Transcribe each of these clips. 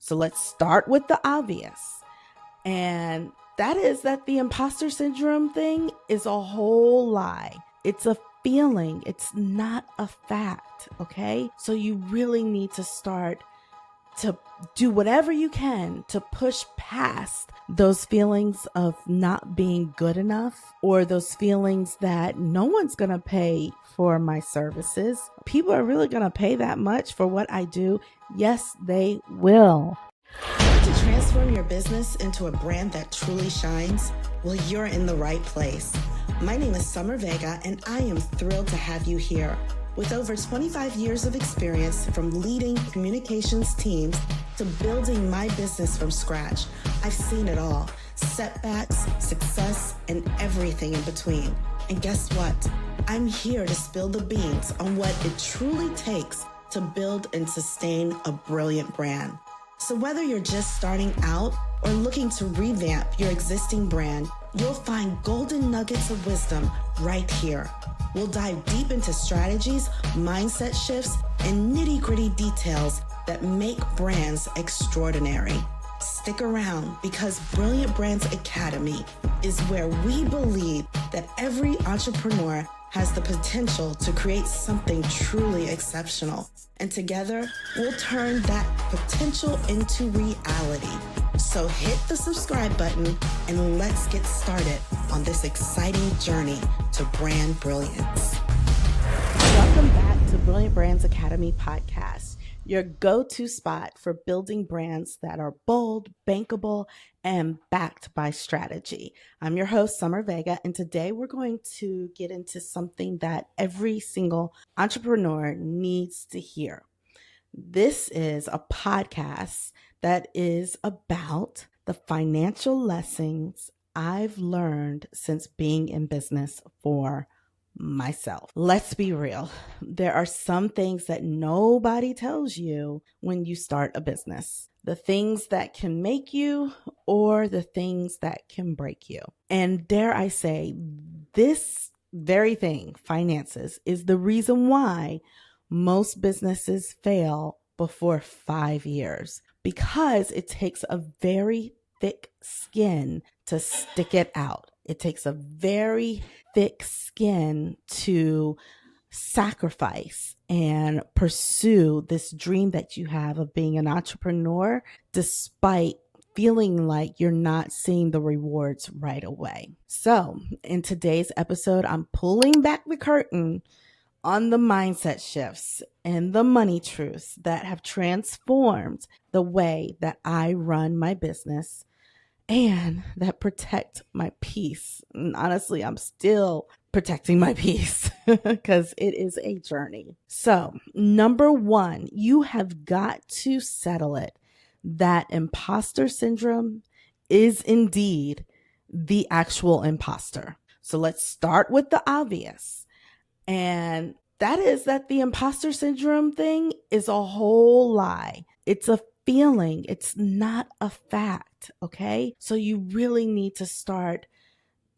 So let's start with the obvious. And that is that the imposter syndrome thing is a whole lie. It's a feeling. It's not a fact. Okay. So you really need to start to do whatever you can to push past those feelings of not being good enough, or those feelings that no one's going to pay for my services. People are really going to pay that much for what I do. Yes, they will. To transform your business into a brand that truly shines, well, you're in the right place. My name is Sommer Vega, and I am thrilled to have you here. With over 25 years of experience from leading communications teams to building my business from scratch, I've seen it all: setbacks, success, and everything in between. And guess what? I'm here to spill the beans on what it truly takes to build and sustain a brilliant brand. So whether you're just starting out or looking to revamp your existing brand, you'll find golden nuggets of wisdom right here. We'll dive deep into strategies, mindset shifts, and nitty-gritty details that make brands extraordinary. Stick around, because Brilliant Brands Academy is where we believe that every entrepreneur has the potential to create something truly exceptional. And together, we'll turn that potential into reality. So hit the subscribe button and let's get started on this exciting journey to brand brilliance. Welcome back to Brilliant Brands Academy podcast, your go-to spot for building brands that are bold, bankable, and backed by strategy. I'm your host, Sommer Vega, and today we're going to get into something that every single entrepreneur needs to hear. This is a podcast that is about the financial lessons I've learned since being in business for myself. Let's be real. There are some things that nobody tells you when you start a business. The things that can make you or the things that can break you. And dare I say, this very thing, finances, is the reason why most businesses fail before 5 years, because it takes a very thick skin to stick it out. It takes a very thick skin to sacrifice and pursue this dream that you have of being an entrepreneur, despite feeling like you're not seeing the rewards right away. So in today's episode, I'm pulling back the curtain on the mindset shifts and the money truths that have transformed the way that I run my business and that protect my peace. And honestly, I'm still protecting my peace because it is a journey. So, number one, you have got to settle it that imposter syndrome is indeed the actual imposter. So let's start with the obvious. And that is that the imposter syndrome thing is a whole lie. It's a feeling. It's not a fact. Okay. So you really need to start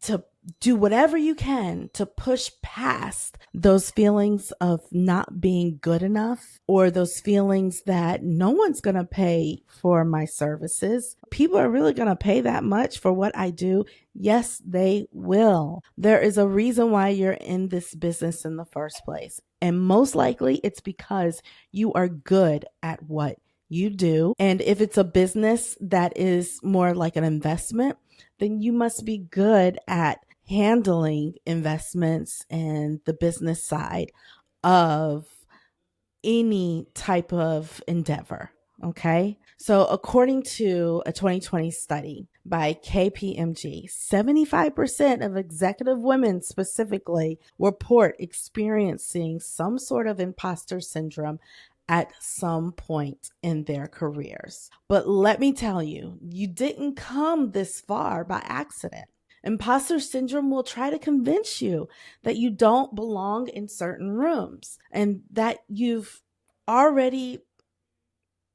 to do whatever you can to push past those feelings of not being good enough, or those feelings that no one's going to pay for my services. People are really going to pay that much for what I do. Yes, they will. There is a reason why you're in this business in the first place. And most likely it's because you are good at what you do. And if it's a business that is more like an investment, then you must be good at handling investments and the business side of any type of endeavor. Okay. So according to a 2020 study by KPMG, 75% of executive women specifically report experiencing some sort of imposter syndrome at some point in their careers. But let me tell you, you didn't come this far by accident. Imposter syndrome will try to convince you that you don't belong in certain rooms and that you've already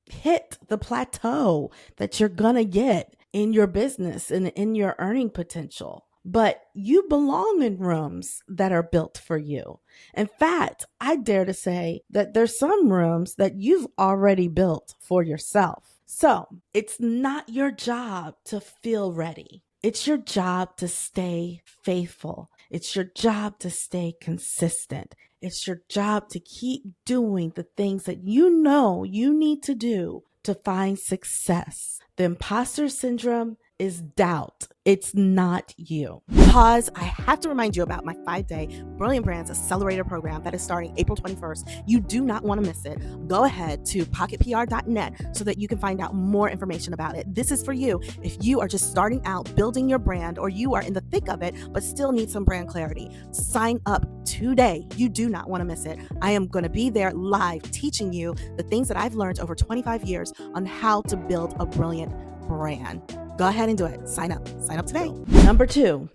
hit the plateau that you're going to get in your business and in your earning potential. But you belong in rooms that are built for you. In fact, I dare to say that there's some rooms that you've already built for yourself. So it's not your job to feel ready. It's your job to stay faithful. It's your job to stay consistent. It's your job to keep doing the things that you know you need to do to find success. The imposter syndrome is doubt. It's not you. Pause. I have to remind you about my 5-day Brilliant Brands Accelerator program that is starting April 21st. You do not want to miss it. Go ahead to pocketpr.net so that you can find out more information about it. This is for you if you are just starting out building your brand, or you are in the thick of it but still need some brand clarity. Sign up today. You do not want to miss it. I am going to be there live teaching you the things that I've learned over 25 years on how to build a brilliant brand. Go ahead and do it. Sign up. Sign up today. Number 2,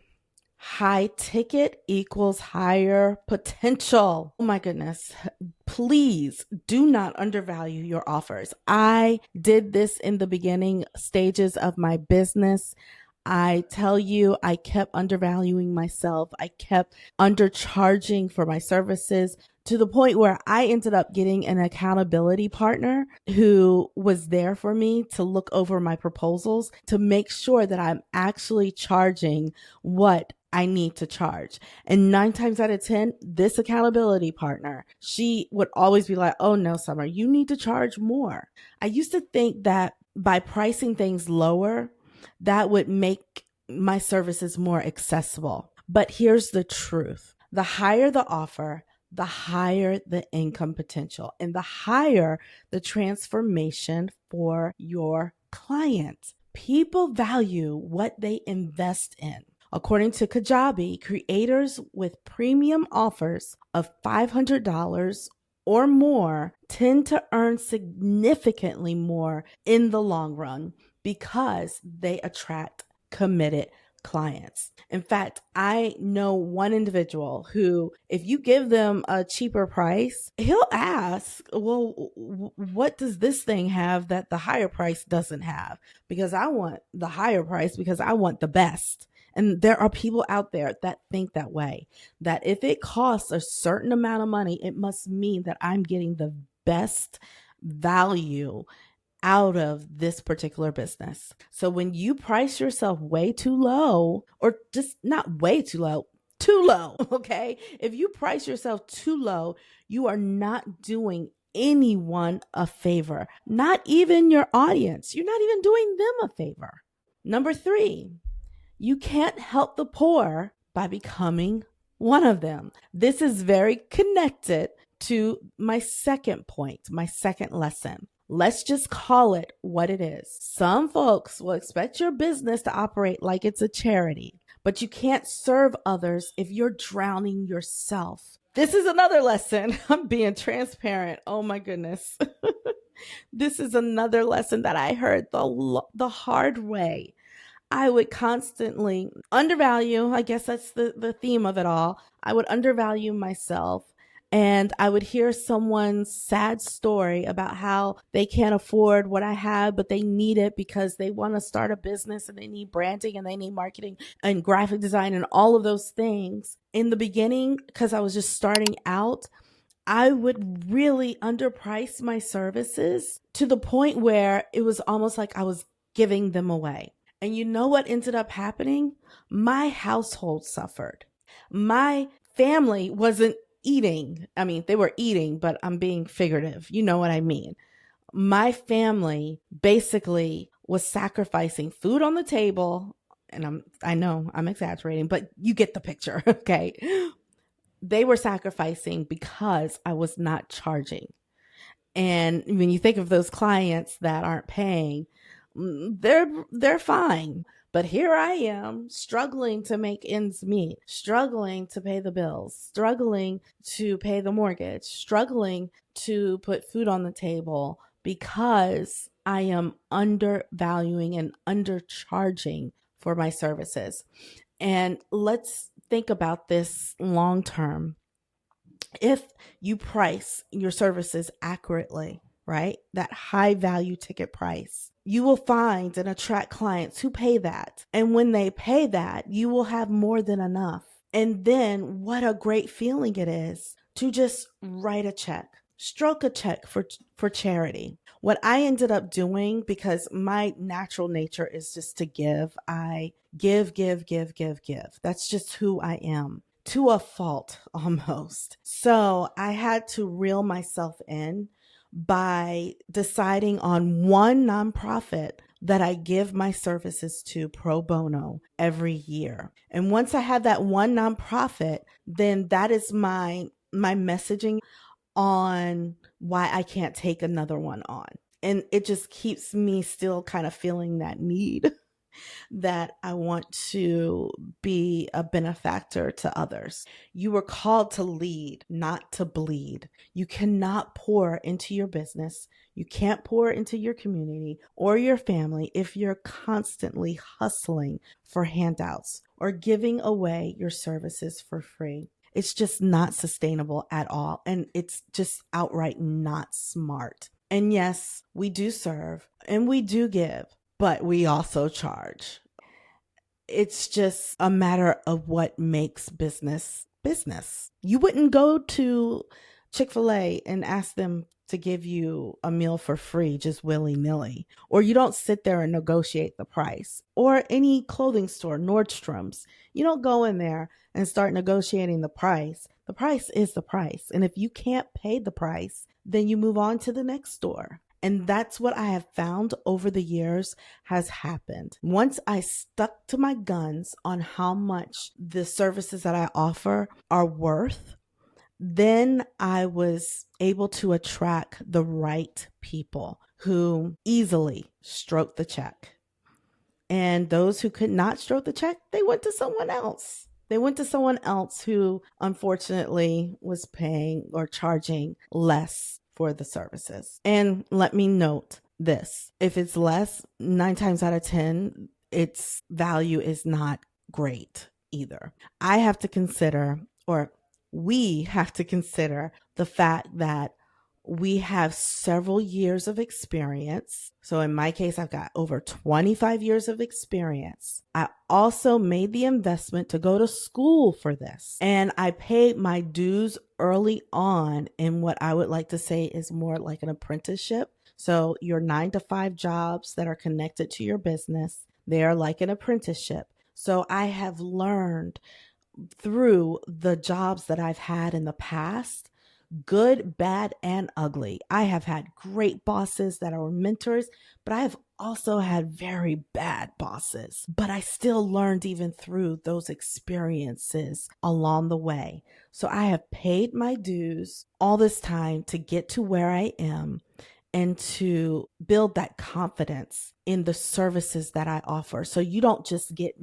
high ticket equals higher potential. Oh my goodness. Please do not undervalue your offers. I did this in the beginning stages of my business. I tell you, I kept undervaluing myself. I kept undercharging for my services to the point where I ended up getting an accountability partner who was there for me to look over my proposals to make sure that I'm actually charging what I need to charge. And 9 times out of 10, this accountability partner, she would always be like, oh no, Summer, you need to charge more. I used to think that by pricing things lower, that would make my services more accessible. But here's the truth. The higher the offer, the higher the income potential, and the higher the transformation for your client. People value what they invest in. According to Kajabi, creators with premium offers of $500 or more tend to earn significantly more in the long run because they attract committed clients. In fact, I know one individual who, if you give them a cheaper price, he'll ask, well, what does this thing have that the higher price doesn't have? Because I want the higher price because I want the best. And there are people out there that think that way, that if it costs a certain amount of money, it must mean that I'm getting the best value out of this particular business. So when you price yourself way too low, or just not way too low, okay? If you price yourself too low, you are not doing anyone a favor, not even your audience. You're not even doing them a favor. Number 3, you can't help the poor by becoming one of them. This is very connected to my second point, my second lesson. Let's just call it what it is. Some folks will expect your business to operate like it's a charity, but you can't serve others if you're drowning yourself. This is another lesson. I'm being transparent. Oh my goodness. This is another lesson that I heard the hard way. I would constantly undervalue, I guess that's the theme of it all. I would undervalue myself. And I would hear someone's sad story about how they can't afford what I have, but they need it because they want to start a business and they need branding and they need marketing and graphic design and all of those things. In the beginning, because I was just starting out, I would really underprice my services to the point where it was almost like I was giving them away. And you know what ended up happening? My household suffered. My family wasn't eating. I mean, they were eating, but I'm being figurative. You know what I mean? My family basically was sacrificing food on the table. And I know I'm exaggerating, but you get the picture. Okay. They were sacrificing because I was not charging. And when you think of those clients that aren't paying, they're fine. But here I am struggling to make ends meet, struggling to pay the bills, struggling to pay the mortgage, struggling to put food on the table because I am undervaluing and undercharging for my services. And let's think about this long term. If you price your services accurately, right? That high value ticket price, you will find and attract clients who pay that. And when they pay that, you will have more than enough. And then what a great feeling it is to just write a check, stroke a check for charity. what I ended up doing, because my natural nature is just to give, I give, give, give, give, give. That's just who I am, to a fault almost. So I had to reel myself in by deciding on one nonprofit that I give my services to pro bono every year. And once I have that one nonprofit, then that is my messaging on why I can't take another one on. And it just keeps me still kind of feeling that need that I want to be a benefactor to others. You were called to lead, not to bleed. You cannot pour into your business. You can't pour into your community or your family if you're constantly hustling for handouts or giving away your services for free. It's just not sustainable at all. And it's just outright not smart. And yes, we do serve and we do give, but we also charge. It's just a matter of what makes business business. You wouldn't go to Chick-fil-A and ask them to give you a meal for free just willy-nilly. Or you don't sit there and negotiate the price. Or any clothing store, Nordstrom's. You don't go in there and start negotiating the price. The price is the price. And if you can't pay the price, then you move on to the next store. And that's what I have found over the years has happened. Once I stuck to my guns on how much the services that I offer are worth, then I was able to attract the right people who easily stroke the check. And those who could not stroke the check, they went to someone else. They went to someone else who unfortunately was paying or charging less for the services. And let me note this. If it's less, 9 times out of 10, its value is not great either. I have to consider, or we have to consider, the fact that we have several years of experience. So in my case, I've got over 25 years of experience. I also made the investment to go to school for this. And I paid my dues early on in what I would like to say is more like an apprenticeship. So your 9 to 5 jobs that are connected to your business, they are like an apprenticeship. So I have learned through the jobs that I've had in the past, good, bad, and ugly. I have had great bosses that are mentors, but I have also had very bad bosses. But I still learned even through those experiences along the way. So I have paid my dues all this time to get to where I am and to build that confidence in the services that I offer. So you don't just get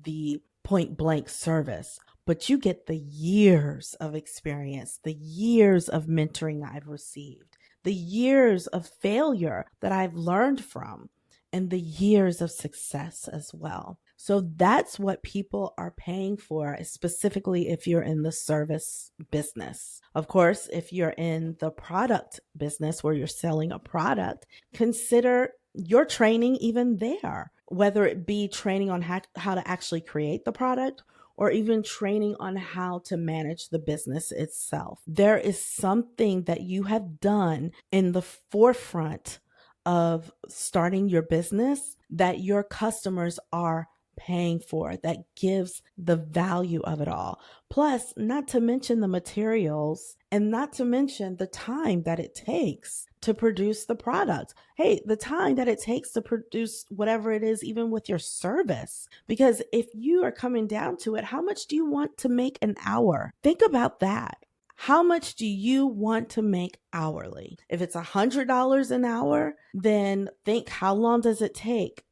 the point blank service, but you get the years of experience, the years of mentoring I've received, the years of failure that I've learned from, and the years of success as well. So that's what people are paying for, specifically if you're in the service business. Of course, if you're in the product business where you're selling a product, consider your training even there, whether it be training on how to actually create the product or even training on how to manage the business itself. There is something that you have done in the forefront of starting your business that your customers are paying for, that gives the value of it all. Plus, not to mention the materials and not to mention the time that it takes to produce the product. Hey, the time that it takes to produce whatever it is, even with your service. Because if you are coming down to it, how much do you want to make an hour? Think about that. How much do you want to make hourly? If it's $100 an hour, then think, how long does it take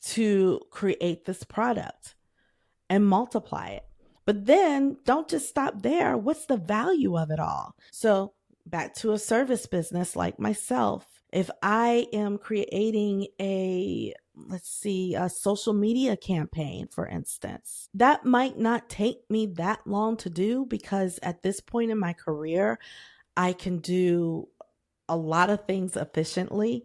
to create this product and multiply it? But then don't just stop there. What's the value of it all? So back to a service business like myself, if I am creating a social media campaign, for instance, that might not take me that long to do, because at this point in my career, I can do a lot of things efficiently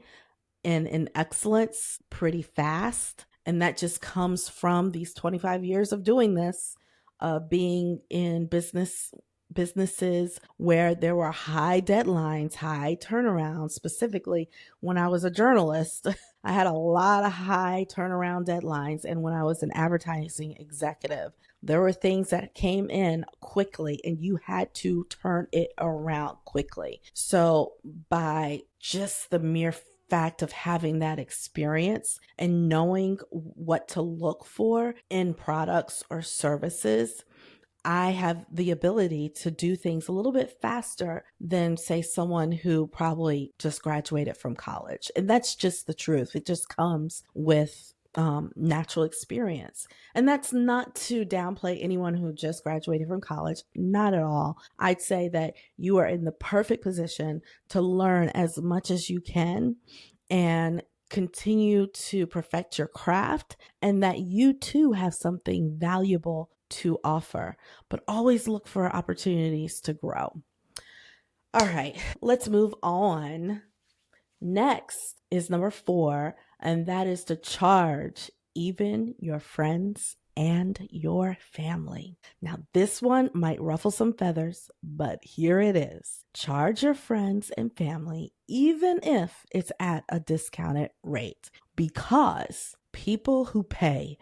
and in excellence pretty fast. And that just comes from these 25 years of doing this, being in business businesses where there were high deadlines, high turnarounds. Specifically, when I was a journalist, I had a lot of high turnaround deadlines. And when I was an advertising executive, there were things that came in quickly and you had to turn it around quickly. So by just the mere fact of having that experience and knowing what to look for in products or services, I have the ability to do things a little bit faster than, say, someone who probably just graduated from college. And that's just the truth. It just comes with natural experience. And that's not to downplay anyone who just graduated from college. Not at all. I'd say that you are in the perfect position to learn as much as you can and continue to perfect your craft, and that you too have something valuable to offer, but always look for opportunities to grow. All right, let's move on. Next is number 4, and that is to charge even your friends and your family. Now, this one might ruffle some feathers, but here it is. Charge your friends and family, even if it's at a discounted rate, because people who pay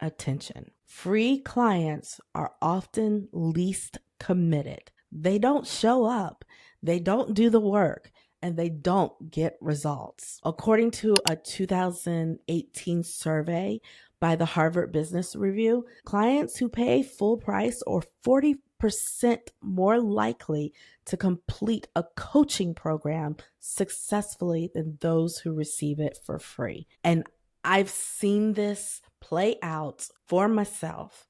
attention. Free clients are often least committed. They don't show up, they don't do the work, and they don't get results. According to a 2018 survey by the Harvard Business Review, clients who pay full price are 40% more likely to complete a coaching program successfully than those who receive it for free. And I've seen this play out for myself.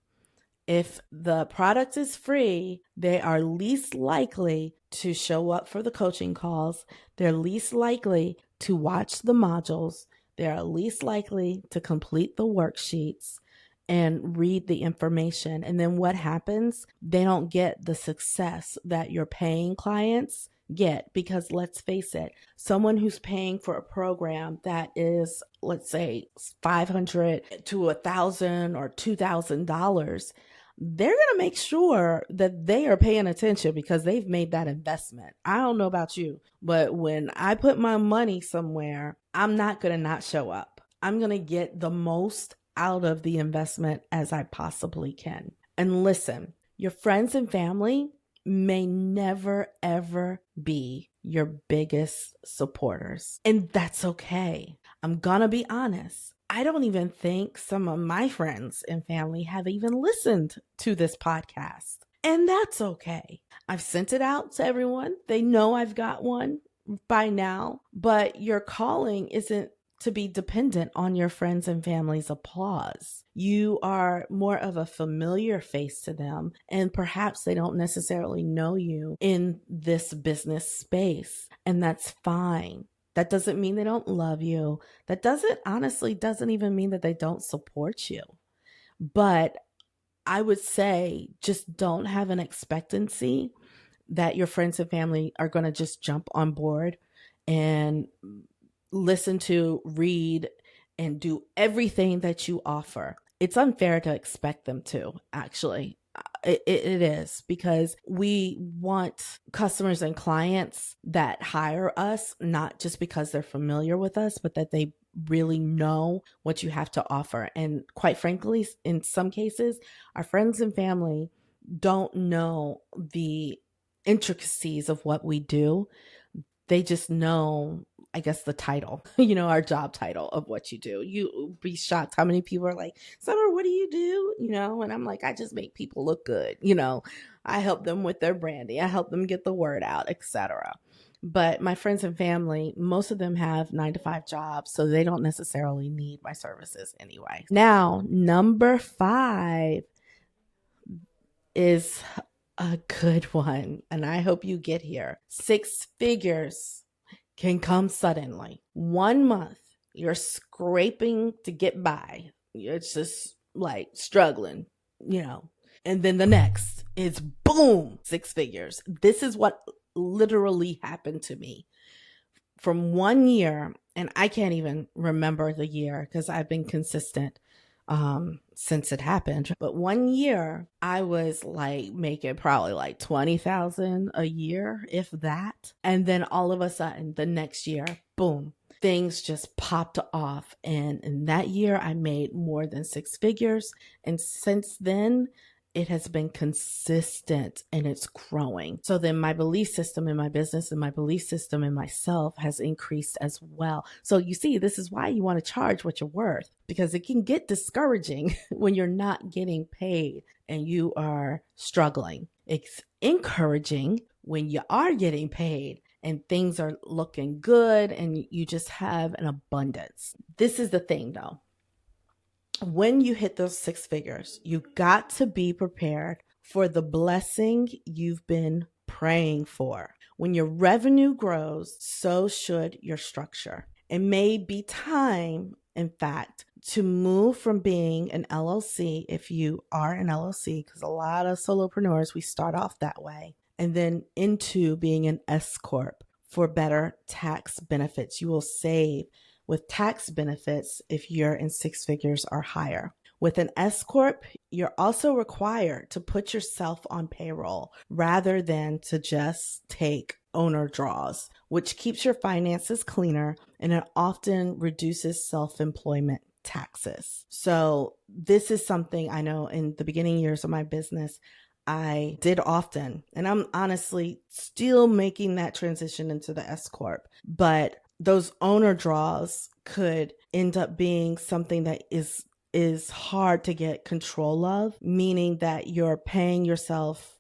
If the product is free, they are least likely to show up for the coaching calls. They're least likely to watch the modules. They're least likely to complete the worksheets and read the information. And then what happens? They don't get the success that your paying clients get, because let's face it, someone who's paying for a program that is, let's say, $500 to $1,000 or $2,000, they're going to make sure that they are paying attention because they've made that investment. I don't know about you, but when I put my money somewhere, I'm not going to not show up. I'm going to get the most out of the investment as I possibly can. And listen, your friends and family may never, ever be your biggest supporters. And that's okay. I'm going to be honest. I don't even think some of my friends and family have even listened to this podcast. And that's okay. I've sent it out to everyone. They know I've got one by now, but your calling isn't to be dependent on your friends and family's applause. You are more of a familiar face to them, and perhaps they don't necessarily know you in this business space, and that's fine. That doesn't mean they don't love you. That doesn't even mean that they don't support you. But I would say just don't have an expectancy that your friends and family are going to just jump on board and listen to, read, and do everything that you offer. It's unfair to expect them to, actually. It is, because we want customers and clients that hire us, not just because they're familiar with us, but that they really know what you have to offer. And quite frankly, in some cases, our friends and family don't know the intricacies of what we do. They just know, I guess, the title, our job title of what you do. You'll be shocked how many people are like, Summer, what do you do? And I'm like, I just make people look good. I help them with their branding. I help them get the word out, etc. But my friends and family, most of them have 9-to-5 jobs, so they don't necessarily need my services anyway. Now, number 5 is a good one, and I hope you get here. 6 figures can come suddenly. 1 month, you're scraping to get by. It's just like struggling, And then the next is boom, 6 figures. This is what literally happened to me. From 1 year, and I can't even remember the year because I've been consistent since it happened. But one year I was like making probably like 20,000 a year, if that. And then all of a sudden the next year, boom, things just popped off. And in that year I made more than six figures. And since then, it has been consistent and it's growing. So then my belief system in my business and my belief system in myself has increased as well. So you see, this is why you want to charge what you're worth, because it can get discouraging when you're not getting paid and you are struggling. It's encouraging when you are getting paid and things are looking good and you just have an abundance. This is the thing though. When you hit those six figures, you got to be prepared for the blessing you've been praying for. When your revenue grows, so should your structure. It may be time, in fact, to move from being an LLC, if you are an LLC, because a lot of solopreneurs, we start off that way, and then into being an S Corp for better tax benefits. You will save with tax benefits if you're in six figures or higher. With an S Corp, you're also required to put yourself on payroll rather than to just take owner draws, which keeps your finances cleaner and it often reduces self-employment taxes. So this is something I know in the beginning years of my business, I did often, and I'm honestly still making that transition into the S Corp, but those owner draws could end up being something that is hard to get control of, meaning that you're paying yourself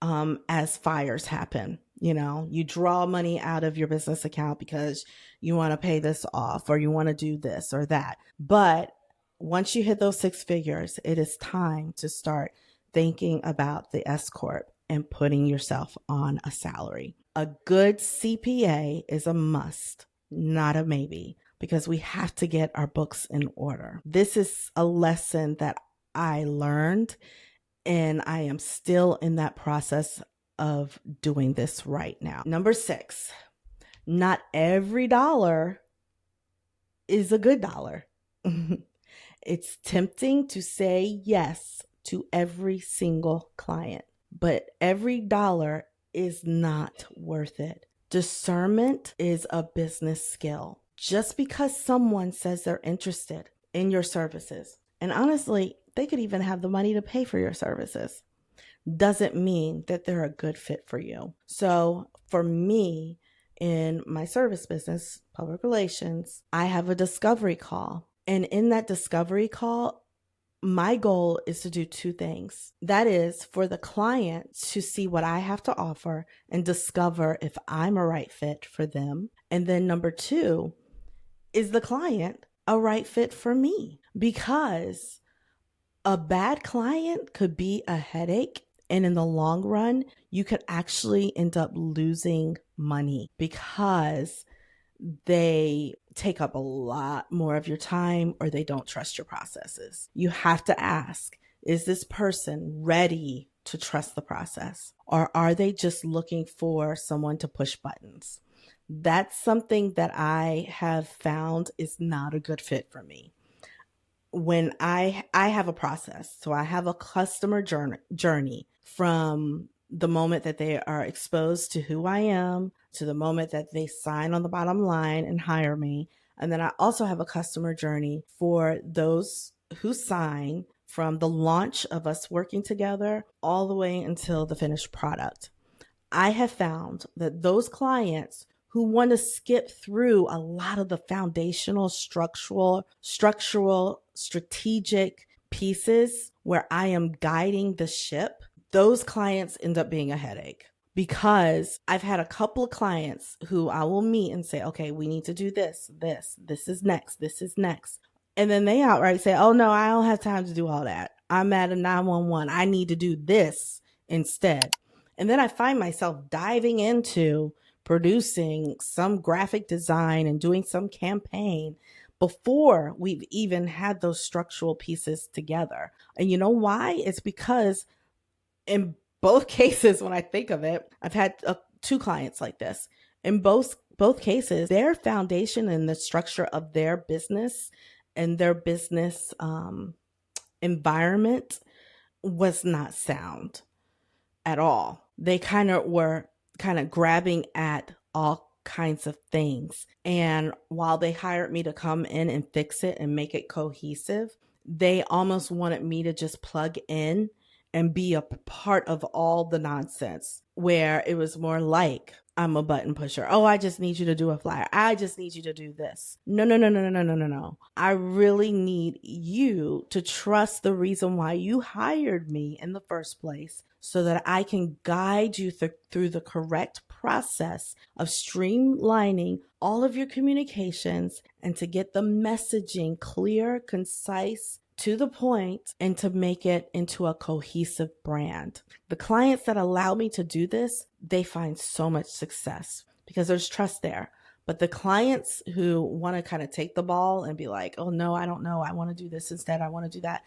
as fires happen. You know, you draw money out of your business account because you want to pay this off or you want to do this or that. But once you hit those six figures, it is time to start thinking about the S Corp and putting yourself on a salary. A good CPA is a must, not a maybe, because we have to get our books in order. This is a lesson that I learned, and I am still in that process of doing this right now. Number 6, not every dollar is a good dollar. It's tempting to say yes to every single client, but every dollar is not worth it. Discernment is a business skill. Just because someone says they're interested in your services, and honestly, they could even have the money to pay for your services, doesn't mean that they're a good fit for you. So for me, in my service business, public relations, I have a discovery call. And in that discovery call, my goal is to do two things. That is for the client to see what I have to offer and discover if I'm a right fit for them. And then number 2, is the client a right fit for me? Because a bad client could be a headache. And in the long run, you could actually end up losing money because they take up a lot more of your time or they don't trust your processes. You have to ask, is this person ready to trust the process? Or are they just looking for someone to push buttons? That's something that I have found is not a good fit for me. When I have a process, so I have a customer journey from the moment that they are exposed to who I am to the moment that they sign on the bottom line and hire me. And then I also have a customer journey for those who sign from the launch of us working together all the way until the finished product. I have found that those clients who want to skip through a lot of the foundational, structural, strategic pieces where I am guiding the ship, those clients end up being a headache. Because I've had a couple of clients who I will meet and say, okay, we need to do this is next. And then they outright say, oh no, I don't have time to do all that. I'm at a 911. I need to do this instead. And then I find myself diving into producing some graphic design and doing some campaign before we've even had those structural pieces together. And you know why? It's because in both cases, when I think of it, I've had 2 clients like this. In both cases, their foundation and the structure of their business and their business environment was not sound at all. They were grabbing at all kinds of things. And while they hired me to come in and fix it and make it cohesive, they almost wanted me to just plug in and be a part of all the nonsense, where it was more like, I'm a button pusher. Oh, I just need you to do a flyer. I just need you to do this. No, no, no, no, no, no, no, no, no. I really need you to trust the reason why you hired me in the first place, so that I can guide you through the correct process of streamlining all of your communications, and to get the messaging clear, concise, to the point, and to make it into a cohesive brand. The clients that allow me to do this, they find so much success because there's trust there. But the clients who want to kind of take the ball and be like, oh no, I don't know, I want to do this instead, I want to do that.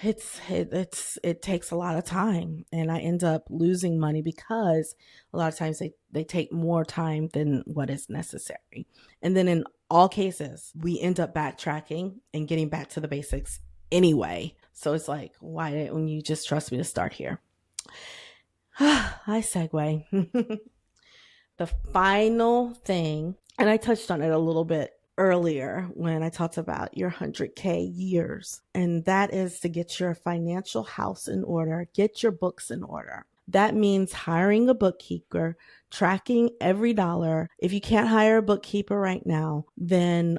It takes a lot of time, and I end up losing money because a lot of times they take more time than what is necessary. And then in all cases, we end up backtracking and getting back to the basics anyway. So it's like, why didn't you just trust me to start here? I segue. The final thing, and I touched on it a little bit earlier when I talked about your 100K years, and that is to get your financial house in order, get your books in order. That means hiring a bookkeeper, tracking every dollar. If you can't hire a bookkeeper right now, then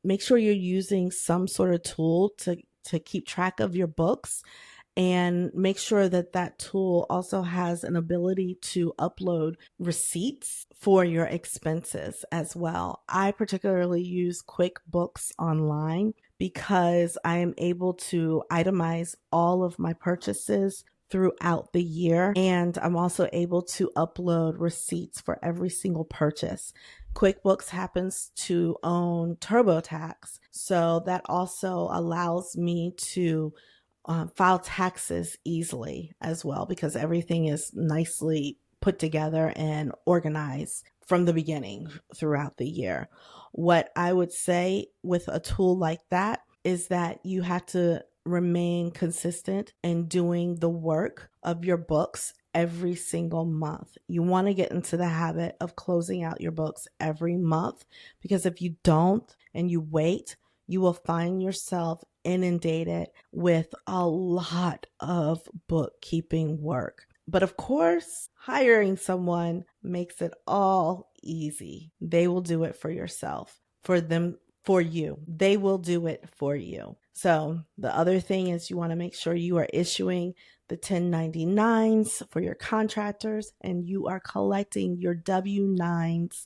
make sure you're using some sort of tool to keep track of your books, and make sure that that tool also has an ability to upload receipts for your expenses as well. I particularly use QuickBooks Online because I am able to itemize all of my purchases throughout the year, and I'm also able to upload receipts for every single purchase. QuickBooks happens to own TurboTax, so that also allows me to file taxes easily as well, because everything is nicely put together and organized from the beginning throughout the year. What I would say with a tool like that is that you have to remain consistent in doing the work of your books every single month. You want to get into the habit of closing out your books every month, because if you don't and you wait, you will find yourself inundated with a lot of bookkeeping work. But of course, hiring someone makes it all easy. They will do it for you. They will do it for you. So the other thing is, you want to make sure you are issuing the 1099s for your contractors, and you are collecting your W-9s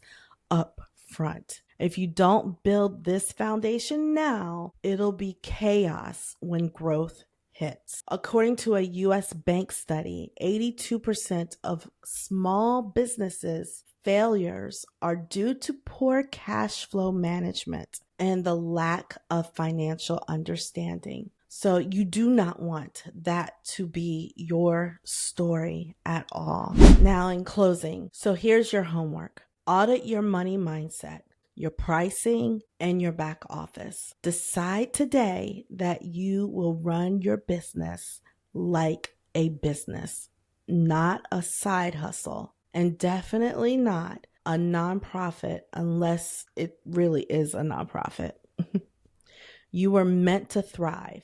up front. If you don't build this foundation now, it'll be chaos when growth hits. According to a US bank study, 82% of small businesses' failures are due to poor cash flow management and the lack of financial understanding. So you do not want that to be your story at all. Now, in closing, so here's your homework. Audit your money mindset, your pricing, and your back office. Decide today that you will run your business like a business, not a side hustle, and definitely not a nonprofit unless it really is a nonprofit. You were meant to thrive,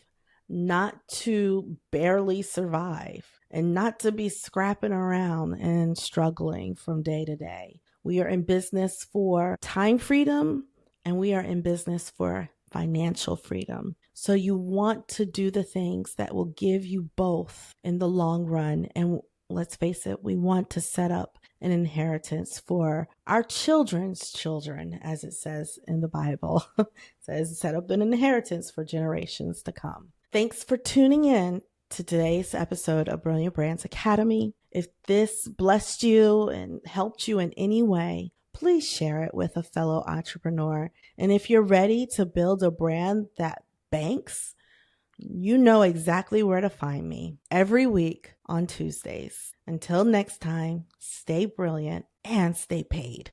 not to barely survive, and not to be scrapping around and struggling from day to day. We are in business for time freedom, and we are in business for financial freedom. So you want to do the things that will give you both in the long run. And let's face it, we want to set up an inheritance for our children's children, as it says in the Bible. It says set up an inheritance for generations to come. Thanks for tuning in to today's episode of Brilliant Brands Academy. If this blessed you and helped you in any way, please share it with a fellow entrepreneur. And if you're ready to build a brand that banks, you know exactly where to find me every week on Tuesdays. Until next time, stay brilliant and stay paid.